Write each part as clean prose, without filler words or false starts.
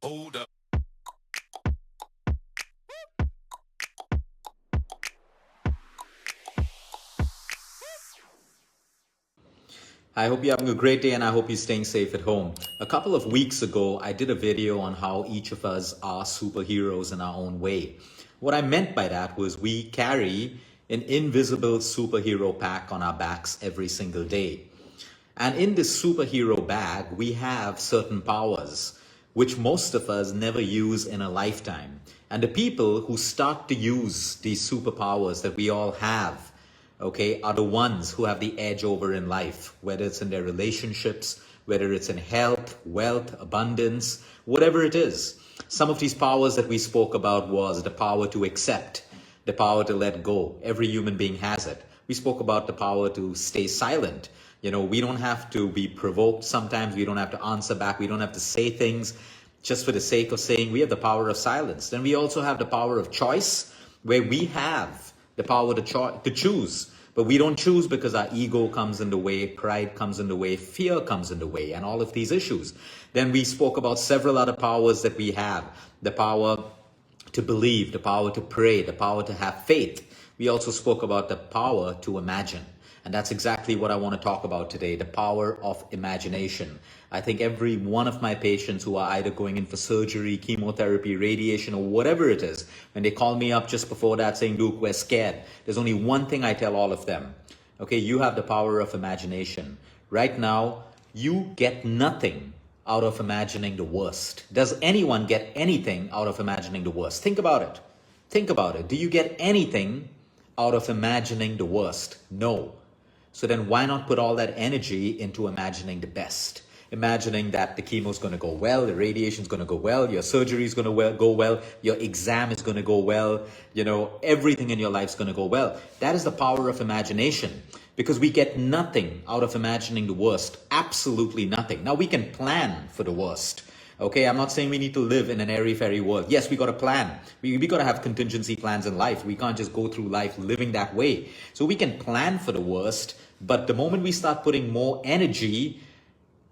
Hold up. I hope you're having a great day and I hope you're staying safe at home. A couple of weeks ago, I did a video on how each of us are superheroes in our own way. What I meant by that was we carry an invisible superhero pack on our backs every single day. And in this superhero bag, we have certain powers, which most of us never use in a lifetime. And the people who start to use these superpowers that we all have, okay, are the ones who have the edge over in life, whether it's in their relationships, whether it's in health, wealth, abundance, whatever it is. Some of these powers that we spoke about was the power to accept, the power to let go. Every human being has it. We spoke about the power to stay silent. You know, we don't have to be provoked. Sometimes we don't have to answer back. We don't have to say things just for the sake of saying. We have the power of silence. Then we also have the power of choice, where we have the power to choose. But we don't choose because our ego comes in the way, pride comes in the way, fear comes in the way, and all of these issues. Then we spoke about several other powers that we have. The power to believe, the power to pray, the power to have faith. We also spoke about the power to imagine. And that's exactly what I want to talk about today, the power of imagination. I think every one of my patients who are either going in for surgery, chemotherapy, radiation, or whatever it is, when they call me up just before that saying, Luke, we're scared, there's only one thing I tell all of them. Okay, you have the power of imagination. Right now, you get nothing out of imagining the worst. Does anyone get anything out of imagining the worst? Think about it. Think about it. Do you get anything out of imagining the worst? No. So then why not put all that energy into imagining the best? Imagining that the chemo is going to go well, the radiation is going to go well, your surgery is going to go well, your exam is going to go well, everything in your life is going to go well. That is the power of imagination, because we get nothing out of imagining the worst, absolutely nothing. Now we can plan for the worst. Okay, I'm not saying we need to live in an airy-fairy world. Yes, we got to plan. We got to have contingency plans in life. We can't just go through life living that way. So we can plan for the worst, but the moment we start putting more energy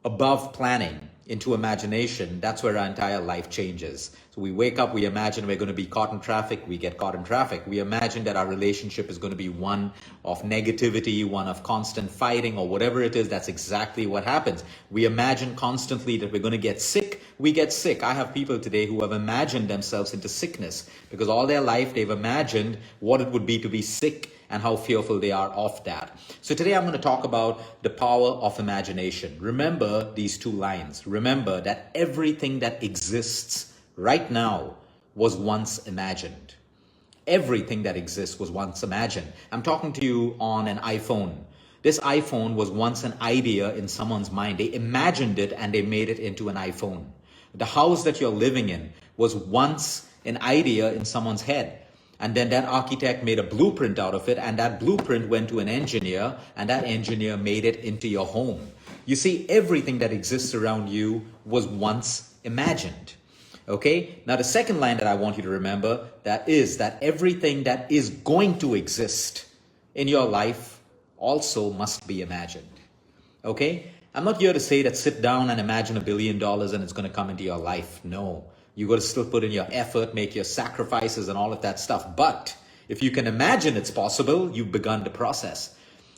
above planning into imagination, that's where our entire life changes. So we wake up, we imagine we're going to be caught in traffic, we get caught in traffic. We imagine that our relationship is going to be one of negativity, one of constant fighting, or whatever it is. That's exactly what happens. We imagine constantly that we're going to get sick, we get sick. I have people today who have imagined themselves into sickness because all their life they've imagined what it would be to be sick and how fearful they are of that. So today I'm going to talk about the power of imagination. Remember these two lines. Remember that everything that exists right now was once imagined. Everything that exists was once imagined. I'm talking to you on an iPhone. This iPhone was once an idea in someone's mind. They imagined it and they made it into an iPhone. The house that you're living in was once an idea in someone's head. And then that architect made a blueprint out of it, and that blueprint went to an engineer, and that engineer made it into your home. You see, everything that exists around you was once imagined. Okay? Now, the second line that I want you to remember, that is that everything that is going to exist in your life also must be imagined. Okay? I'm not here to say that sit down and imagine $1 billion and it's going to come into your life. No. You got to still put in your effort, make your sacrifices and all of that stuff. But if you can imagine it's possible, you've begun the process.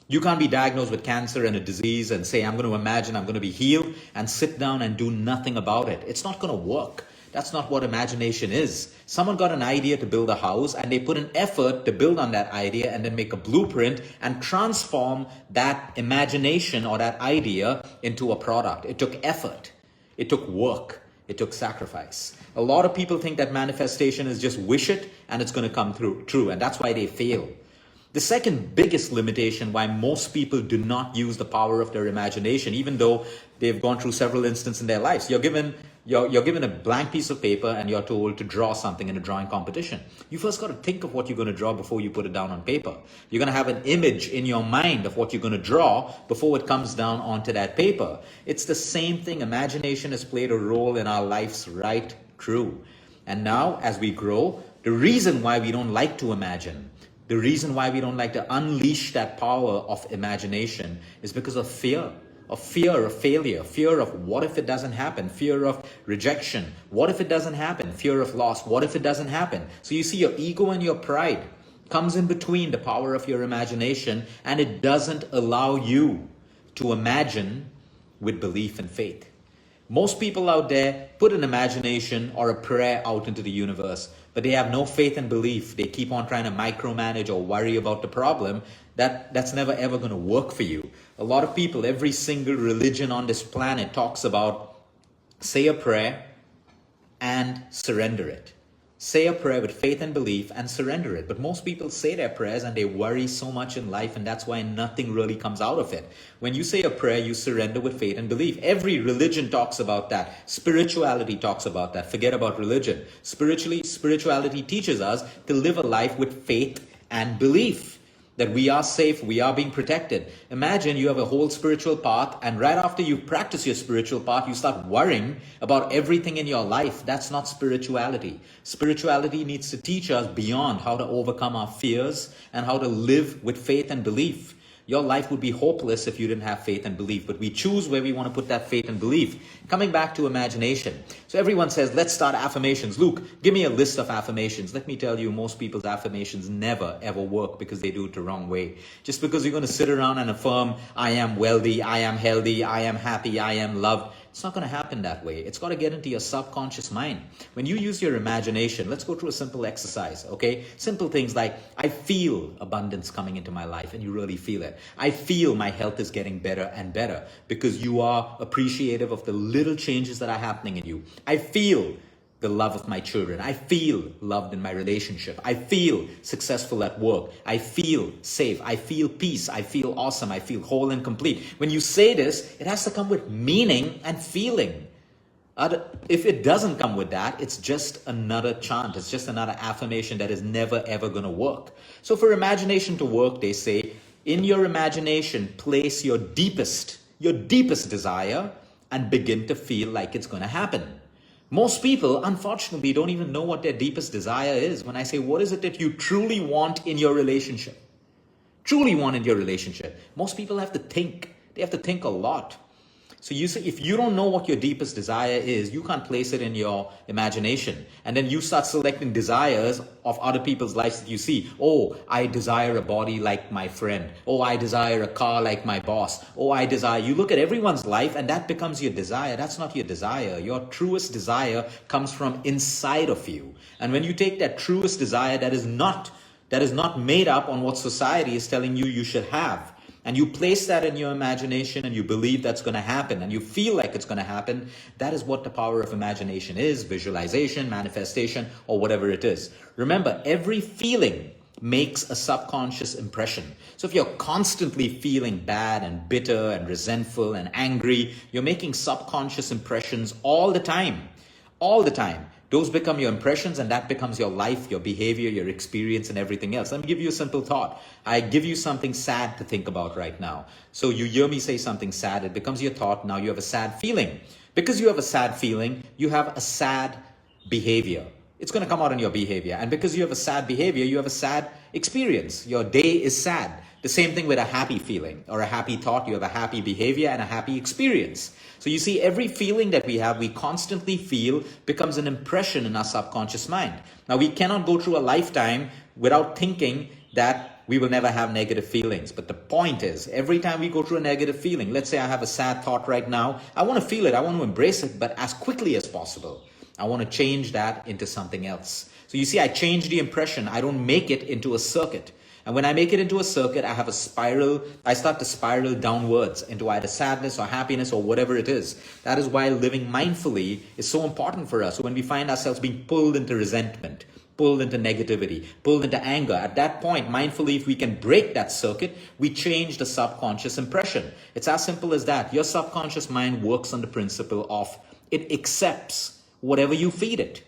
You can't be diagnosed with cancer and a disease and say, I'm going to imagine I'm going to be healed and sit down and do nothing about it. It's not going to work. That's not what imagination is. Someone got an idea to build a house and they put an effort to build on that idea and then make a blueprint and transform that imagination or that idea into a product. It took effort. It took work. It took sacrifice. A lot of people think that manifestation is just wish it and it's going to come true, and that's why they fail. The second biggest limitation why most people do not use the power of their imagination, even though they've gone through several instances in their lives. You're given a blank piece of paper and you're told to draw something in a drawing competition. You first got to think of what you're going to draw before you put it down on paper. You're going to have an image in your mind of what you're going to draw before it comes down onto that paper. It's the same thing. Imagination has played a role in our lives right through. And now, as we grow, the reason why we don't like to imagine, The reason why we don't like to unleash that power of imagination is because of fear of failure, fear of what if it doesn't happen, fear of rejection, what if it doesn't happen, fear of loss, what if it doesn't happen. So you see, your ego and your pride comes in between the power of your imagination, and it doesn't allow you to imagine with belief and faith. Most people out there put an imagination or a prayer out into the universe, but they have no faith and belief. They keep on trying to micromanage or worry about the problem. That's never ever going to work for you. A lot of people, every single religion on this planet talks about say a prayer and surrender it. Say a prayer with faith and belief and surrender it. But most people say their prayers and they worry so much in life, and that's why nothing really comes out of it. When you say a prayer, you surrender with faith and belief. Every religion talks about that. Spirituality talks about that. Forget about religion. Spirituality teaches us to live a life with faith and belief. That we are safe, we are being protected. Imagine you have a whole spiritual path, and right after you practice your spiritual path, you start worrying about everything in your life. That's not spirituality. Spirituality needs to teach us beyond how to overcome our fears and how to live with faith and belief. Your life would be hopeless if you didn't have faith and belief, but we choose where we want to put that faith and belief. Coming back to imagination. So everyone says, let's start affirmations. Luke, give me a list of affirmations. Let me tell you, most people's affirmations never ever work because they do it the wrong way. Just because you're going to sit around and affirm, I am wealthy, I am healthy, I am happy, I am loved. It's not going to happen that way. It's got to get into your subconscious mind. When you use your imagination, let's go through a simple exercise, okay? Simple things like, I feel abundance coming into my life, and you really feel it. I feel my health is getting better and better because you are appreciative of the little changes that are happening in you. I feel the love of my children. I feel loved in my relationship. I feel successful at work. I feel safe. I feel peace. I feel awesome. I feel whole and complete. When you say this, it has to come with meaning and feeling. If it doesn't come with that, it's just another chant. It's just another affirmation that is never ever going to work. So for imagination to work, they say, in your imagination, place your deepest desire and begin to feel like it's going to happen. Most people, unfortunately, don't even know what their deepest desire is. When I say, what is it that you truly want in your relationship? Truly want in your relationship. Most people have to think. They have to think a lot. So you say, if you don't know what your deepest desire is, you can't place it in your imagination. And then you start selecting desires of other people's lives that you see. Oh, I desire a body like my friend. Oh, I desire a car like my boss. Oh, you look at everyone's life and that becomes your desire. That's not your desire. Your truest desire comes from inside of you. And when you take that truest desire that is not made up on what society is telling you you should have, and you place that in your imagination and you believe that's going to happen and you feel like it's going to happen, that is what the power of imagination is, visualization, manifestation, or whatever it is. Remember, every feeling makes a subconscious impression. So if you're constantly feeling bad and bitter and resentful and angry, you're making subconscious impressions all the time. All the time. Those become your impressions, and that becomes your life, your behavior, your experience, and everything else. Let me give you a simple thought. I give you something sad to think about right now. So you hear me say something sad, it becomes your thought. Now you have a sad feeling. Because you have a sad feeling, you have a sad behavior. It's going to come out in your behavior. And because you have a sad behavior, you have a sad experience. Your day is sad. The same thing with a happy feeling or a happy thought. You have a happy behavior and a happy experience. So you see, every feeling that we have, we constantly feel, becomes an impression in our subconscious mind. Now, we cannot go through a lifetime without thinking that we will never have negative feelings. But the point is, every time we go through a negative feeling, let's say I have a sad thought right now, I want to feel it, I want to embrace it, but as quickly as possible. I want to change that into something else. So you see, I change the impression. I don't make it into a circuit. And when I make it into a circuit, I have a spiral. I start to spiral downwards into either sadness or happiness or whatever it is. That is why living mindfully is so important for us. So when we find ourselves being pulled into resentment, pulled into negativity, pulled into anger, at that point, mindfully, if we can break that circuit, we change the subconscious impression. It's as simple as that. Your subconscious mind works on the principle of it accepts whatever you feed it.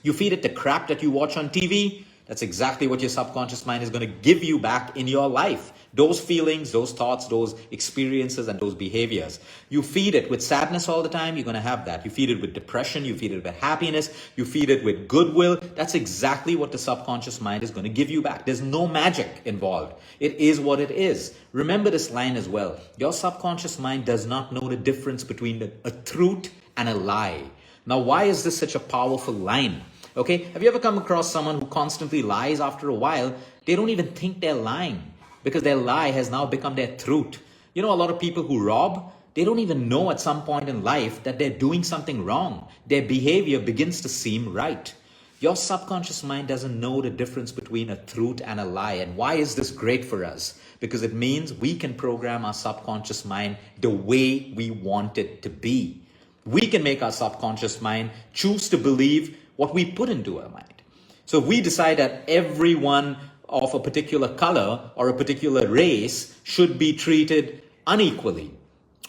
You feed it the crap that you watch on TV, That's exactly what your subconscious mind is going to give you back in your life. Those feelings, those thoughts, those experiences, and those behaviors. You feed it with sadness all the time, you're going to have that. You feed it with depression, you feed it with happiness, you feed it with goodwill. That's exactly what the subconscious mind is going to give you back. There's no magic involved. It is what it is. Remember this line as well. Your subconscious mind does not know the difference between a truth and a lie. Now, why is this such a powerful line? Okay, have you ever come across someone who constantly lies? After a while, they don't even think they're lying because their lie has now become their truth. You know, a lot of people who rob, they don't even know at some point in life that they're doing something wrong. Their behavior begins to seem right. Your subconscious mind doesn't know the difference between a truth and a lie. And why is this great for us? Because it means we can program our subconscious mind the way we want it to be. We can make our subconscious mind choose to believe what we put into our mind. So if we decide that everyone of a particular color or a particular race should be treated unequally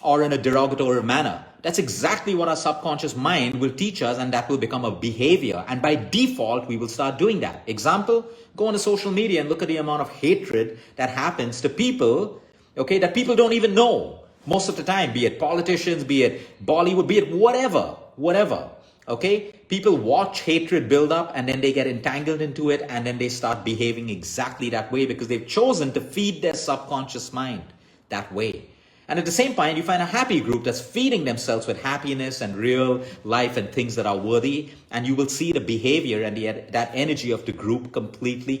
or in a derogatory manner, that's exactly what our subconscious mind will teach us, and that will become a behavior. And by default, we will start doing that. Example, go on to social media and look at the amount of hatred that happens to people, okay, that people don't even know most of the time, be it politicians, be it Bollywood, be it whatever. Okay, people watch hatred build up and then they get entangled into it and then they start behaving exactly that way because they've chosen to feed their subconscious mind that way. And at the same point, you find a happy group that's feeding themselves with happiness and real life and things that are worthy. And you will see the behavior and that energy of the group completely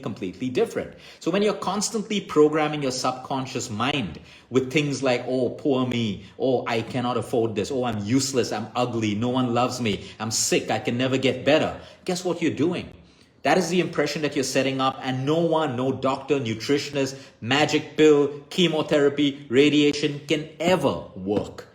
different. So when you're constantly programming your subconscious mind with things like, oh, poor me, oh, I cannot afford this, oh, I'm useless, I'm ugly, no one loves me, I'm sick, I can never get better. Guess what you're doing? That is the impression that you're setting up, and no doctor, nutritionist, magic pill, chemotherapy, radiation can ever work.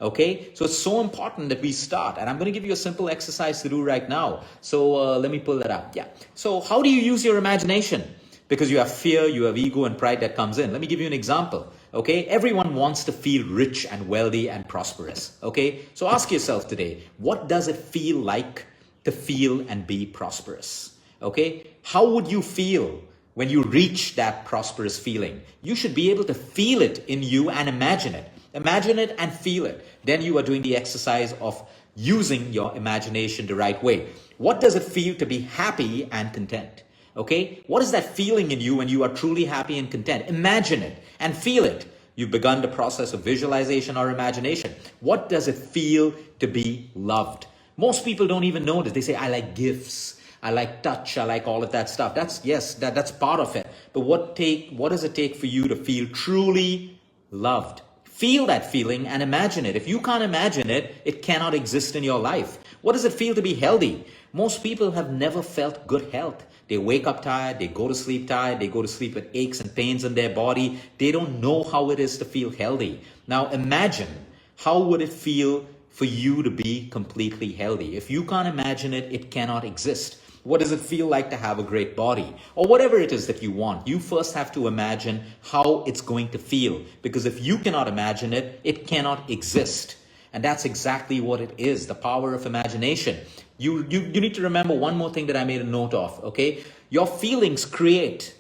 Okay? So it's so important that we start. And I'm going to give you a simple exercise to do right now. So let me pull that up. Yeah. So how do you use your imagination? Because you have fear, you have ego and pride that comes in. Let me give you an example. Okay? Everyone wants to feel rich and wealthy and prosperous. Okay? So ask yourself today, what does it feel like to feel and be prosperous? Okay? How would you feel when you reach that prosperous feeling? You should be able to feel it in you and imagine it. Imagine it and feel it. Then you are doing the exercise of using your imagination the right way. What does it feel to be happy and content? Okay? What is that feeling in you when you are truly happy and content? Imagine it and feel it. You've begun the process of visualization or imagination. What does it feel to be loved? Most people don't even know this. They say, I like gifts, I like touch, I like all of that stuff. That's part of it. But what does it take for you to feel truly loved? Feel that feeling and imagine it. If you can't imagine it, it cannot exist in your life. What does it feel to be healthy? Most people have never felt good health. They wake up tired, they go to sleep tired, they go to sleep with aches and pains in their body. They don't know how it is to feel healthy. Now imagine, how would it feel for you to be completely healthy? If you can't imagine it, it cannot exist. What does it feel like to have a great body? Or whatever it is that you want, you first have to imagine how it's going to feel. Because if you cannot imagine it, it cannot exist. And that's exactly what it is, the power of imagination. You need to remember one more thing that I made a note of, okay? Your feelings create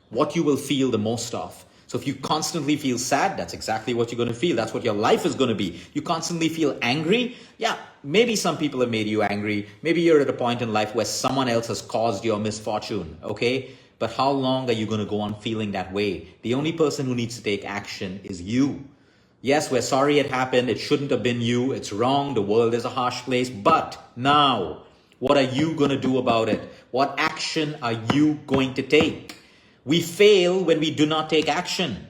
what you will feel the most of. So if you constantly feel sad, that's exactly what you're going to feel. That's what your life is going to be. You constantly feel angry. Yeah, maybe some people have made you angry. Maybe you're at a point in life where someone else has caused your misfortune, okay? But how long are you going to go on feeling that way? The only person who needs to take action is you. Yes, we're sorry it happened. It shouldn't have been you. It's wrong. The world is a harsh place. But now, what are you going to do about it? What action are you going to take? We fail when we do not take action.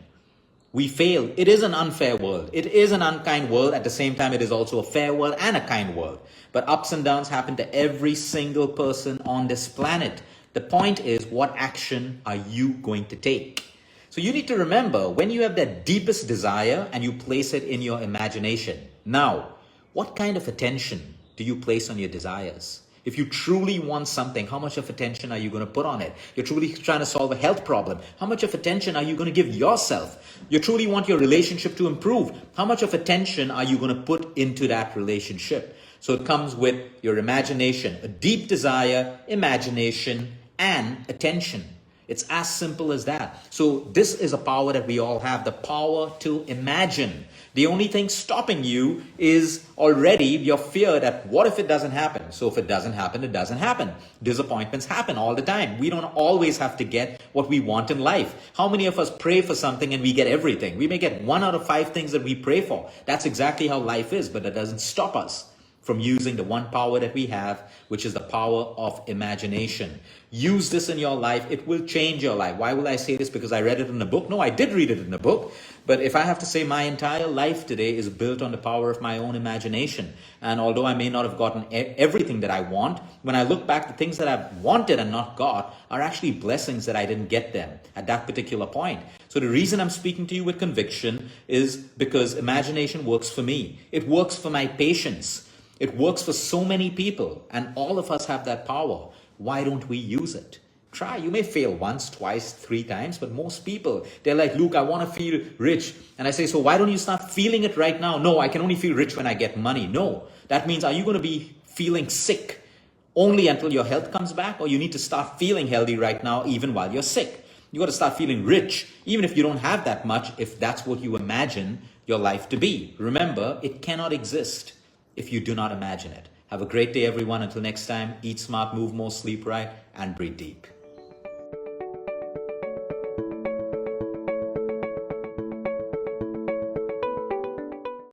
We fail. It is an unfair world. It is an unkind world. At the same time, it is also a fair world and a kind world. But ups and downs happen to every single person on this planet. The point is, what action are you going to take? So you need to remember, when you have that deepest desire and you place it in your imagination, now, what kind of attention do you place on your desires? If you truly want something, how much of attention are you going to put on it? You're truly trying to solve a health problem. How much of attention are you going to give yourself? You truly want your relationship to improve. How much of attention are you going to put into that relationship? So it comes with your imagination, a deep desire, imagination, and attention. It's as simple as that. So this is a power that we all have, the power to imagine. The only thing stopping you is already your fear that what if it doesn't happen? So if it doesn't happen, it doesn't happen. Disappointments happen all the time. We don't always have to get what we want in life. How many of us pray for something and we get everything? We may get 1 out of 5 things that we pray for. That's exactly how life is, but that doesn't stop us from using the one power that we have, which is the power of imagination. Use this in your life. It will change your life. Why will I say this? Because I read it in a book? No, I did read it in a book. But if I have to say, my entire life today is built on the power of my own imagination. And although I may not have gotten everything that I want, when I look back, the things that I've wanted and not got are actually blessings that I didn't get them at that particular point. So the reason I'm speaking to you with conviction is because imagination works for me. It works for my patience. It works for so many people, and all of us have that power. Why don't we use it? Try. You may fail once, twice, 3 times, but most people, they're like, Luke, I want to feel rich. And I say, so why don't you start feeling it right now? No, I can only feel rich when I get money. No, that means, are you going to be feeling sick only until your health comes back? Or you need to start feeling healthy right now, even while you're sick. You got to start feeling rich, even if you don't have that much, if that's what you imagine your life to be. Remember, it cannot exist if you do not imagine it. Have a great day, everyone. Until next time, eat smart, move more, sleep right, and breathe deep.